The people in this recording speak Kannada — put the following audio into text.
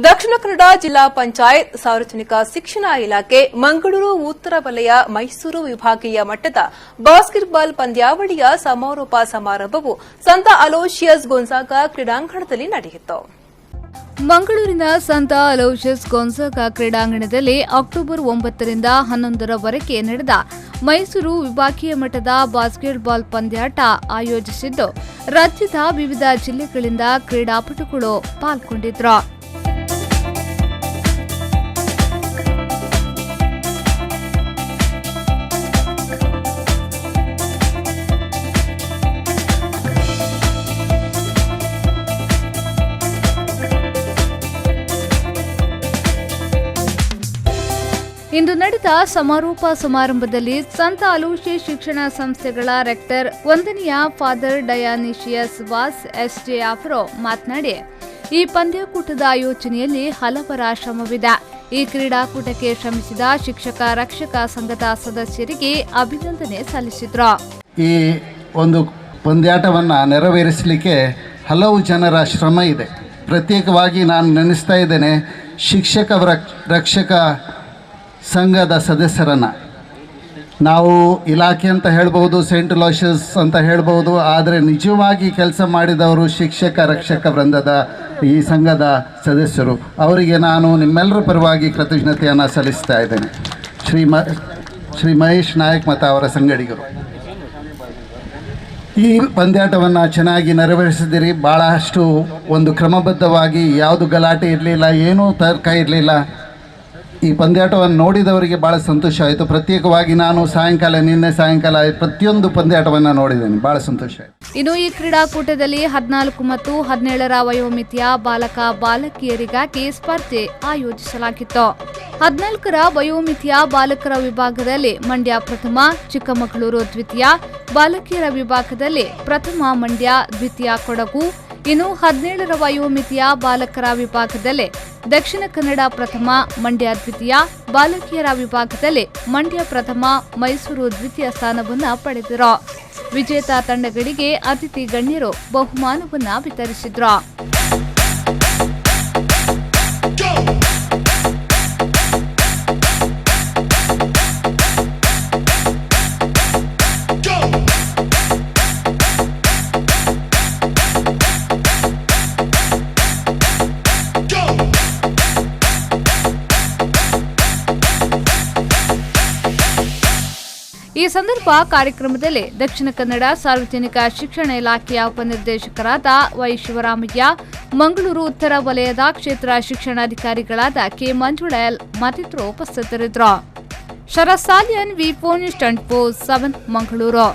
ದಕ್ಷಿಣ ಕನ್ನಡ ಜಿಲ್ಲಾ ಪಂಚಾಯತ್ ಸಾರ್ವಜನಿಕ ಶಿಕ್ಷಣ ಇಲಾಖೆ ಮಂಗಳೂರು ಉತ್ತರ ವಲಯ ಮೈಸೂರು ವಿಭಾಗೀಯ ಮಟ್ಟದ ಬಾಸ್ಕೆಟ್ಬಾಲ್ ಪಂದ್ಯಾವಳಿಯ ಸಮಾರೋಪ ಸಮಾರಂಭವು ಸಂತ ಅಲೋಷಿಯಸ್ ಗೊಂಜಾಗಾ ಕ್ರೀಡಾಂಗಣದಲ್ಲಿ ನಡೆಯಿತು. ಮಂಗಳೂರಿನ ಸಂತ ಅಲೋಷಿಯಸ್ ಗೊಂಜಾಗಾ ಕ್ರೀಡಾಂಗಣದಲ್ಲಿ ಅಕ್ಟೋಬರ್ 9 ರಿಂದ 11 ರವರೆಗೆ ನಡೆದ ಮೈಸೂರು ವಿಭಾಗೀಯ ಮಟ್ಟದ ಬಾಸ್ಕೆಟ್ಬಾಲ್ ಪಂದ್ಯಾಟ ಆಯೋಜಿಸಿದ್ದು, ರಾಜ್ಯದ ವಿವಿಧ ಜಿಲ್ಲೆಗಳಿಂದ ಕ್ರೀಡಾಪಟುಗಳು ಪಾಲ್ಗೊಂಡಿದ್ದರು. ಇಂದು ನಡೆದ ಸಮಾರೋಪ ಸಮಾರಂಭದಲ್ಲಿ ಸಂತ ಅಲೋಷಿಯಸ್ ಶಿಕ್ಷಣ ಸಂಸ್ಥೆಗಳ ರೆಕ್ಟರ್ ವಂದನೀಯ ಫಾದರ್ ಡಯಾನಿಷಿಯಸ್ ವಾಸ್ ಎಸ್ಜೆ ಆಫ್ರೋ ಮಾತನಾಡಿ, ಈ ಪಂದ್ಯಾಕೂಟದ ಆಯೋಜನೆಯಲ್ಲಿ ಹಲವರ ಶ್ರಮವಿದೆ. ಈ ಕ್ರೀಡಾಕೂಟಕ್ಕೆ ಶ್ರಮಿಸಿದ ಶಿಕ್ಷಕ ರಕ್ಷಕ ಸಂಘದ ಸದಸ್ಯರಿಗೆ ಅಭಿನಂದನೆ ಸಲ್ಲಿಸಿದ್ರು. ಈ ಒಂದು ಪಂದ್ಯಾಟವನ್ನು ನೆರವೇರಿಸಲಿಕ್ಕೆ ಹಲವು ಜನರ ಶ್ರಮ ಇದೆ. ಪ್ರತ್ಯೇಕವಾಗಿ ನಾನು ನೆನೆಸ್ತಾ ಇದ್ದೇನೆ ಶಿಕ್ಷಕ ರಕ್ಷಕ ಸಂಘದ ಸದಸ್ಯರನ್ನು. ನಾವು ಇಲಾಖೆ ಅಂತ ಹೇಳ್ಬೋದು, ಸೆಂಟ್ ಅಲೋಷಿಯಸ್ ಅಂತ ಹೇಳ್ಬೋದು, ಆದರೆ ನಿಜವಾಗಿ ಕೆಲಸ ಮಾಡಿದವರು ಶಿಕ್ಷಕ ರಕ್ಷಕ ವೃಂದದ ಈ ಸಂಘದ ಸದಸ್ಯರು. ಅವರಿಗೆ ನಾನು ನಿಮ್ಮೆಲ್ಲರ ಪರವಾಗಿ ಕೃತಜ್ಞತೆಯನ್ನು ಸಲ್ಲಿಸ್ತಾ ಇದ್ದೇನೆ. ಶ್ರೀ ಮಹೇಶ್ ನಾಯಕ್ ಮತ್ತು ಅವರ ಸಂಗಡಿಗರು ಈ ಪಂದ್ಯಾಟವನ್ನು ಚೆನ್ನಾಗಿ ನೆರವೇರಿಸಿದಿರಿ. ಭಾಳಷ್ಟು ಒಂದು ಕ್ರಮಬದ್ಧವಾಗಿ, ಯಾವುದು ಗಲಾಟೆ ಇರಲಿಲ್ಲ, ಏನೂ ತರ್ಕ ಇರಲಿಲ್ಲ. ಈ ಪಂದ್ಯಾಟವನ್ನು ನೋಡಿದವರಿಗೆ ಭಾಳ ಸಂತೋಷ ಆಯಿತು. ಪ್ರತ್ಯೇಕವಾಗಿ ನಾನು ನಿನ್ನೆ ಸಾಯಂಕಾಲ ಪ್ರತಿಯೊಂದು ಪಂದ್ಯಾಟವನ್ನು ನೋಡಿದ್ದೇನೆ, ಭಾಳ ಸಂತೋಷ ಆಯಿತು. ಇನ್ನು ಈ ಕ್ರೀಡಾಕೂಟದಲ್ಲಿ 14 ಮತ್ತು 17ರ ವಯೋಮಿತಿಯ ಬಾಲಕ ಬಾಲಕಿಯರಿಗಾಗಿ ಸ್ಪರ್ಧೆ ಆಯೋಜಿಸಲಾಗಿತ್ತು. 14ರ ವಯೋಮಿತಿಯ ಬಾಲಕರ ವಿಭಾಗದಲ್ಲಿ ಮಂಡ್ಯ ಪ್ರಥಮ, ಚಿಕ್ಕಮಗಳೂರು ದ್ವಿತೀಯ, ಬಾಲಕಿಯರ ವಿಭಾಗದಲ್ಲಿ ಪ್ರಥಮ ಮಂಡ್ಯ, ದ್ವಿತೀಯ ಕೊಡಗು. ಇನ್ನು 17ರ ವಯೋಮಿತಿಯ ಬಾಲಕರ ವಿಭಾಗದಲ್ಲಿ ದಕ್ಷಿಣ ಕನ್ನಡ ಪ್ರಥಮ, ಮಂಡ್ಯ ದ್ವಿತೀಯ, ಬಾಲಕಿಯರ ವಿಭಾಗದಲ್ಲಿ ಮಂಡ್ಯ ಪ್ರಥಮ, ಮೈಸೂರು ದ್ವಿತೀಯ ಸ್ಥಾನವನ್ನು ಪಡೆದರು. ವಿಜೇತ ತಂಡಗಳಿಗೆ ಅತಿಥಿ ಗಣ್ಯರು ಬಹುಮಾನವನ್ನು ವಿತರಿಸಿದ್ರು. ಈ ಸಂದರ್ಭ ಕಾರ್ಯಕ್ರಮದಲ್ಲಿ ದಕ್ಷಿಣ ಕನ್ನಡ ಸಾರ್ವಜನಿಕ ಶಿಕ್ಷಣ ಇಲಾಖೆಯ ಉಪನಿರ್ದೇಶಕರಾದ ವೈ ಶಿವರಾಮಯ್ಯ, ಮಂಗಳೂರು ಉತ್ತರ ವಲಯದ ಕ್ಷೇತ್ರ ಶಿಕ್ಷಣಾಧಿಕಾರಿಗಳಾದ ಕೆ ಮಂಜುಳಾ ಎಲ್ ಮತ್ತಿತರರು ಉಪಸ್ಥಿತರಿದ್ದರು. ಶರತ್ ಸಾಲಿಯನ್, ವಿ4 ನ್ಯೂಸ್ 24/7 ಮಂಗಳೂರು.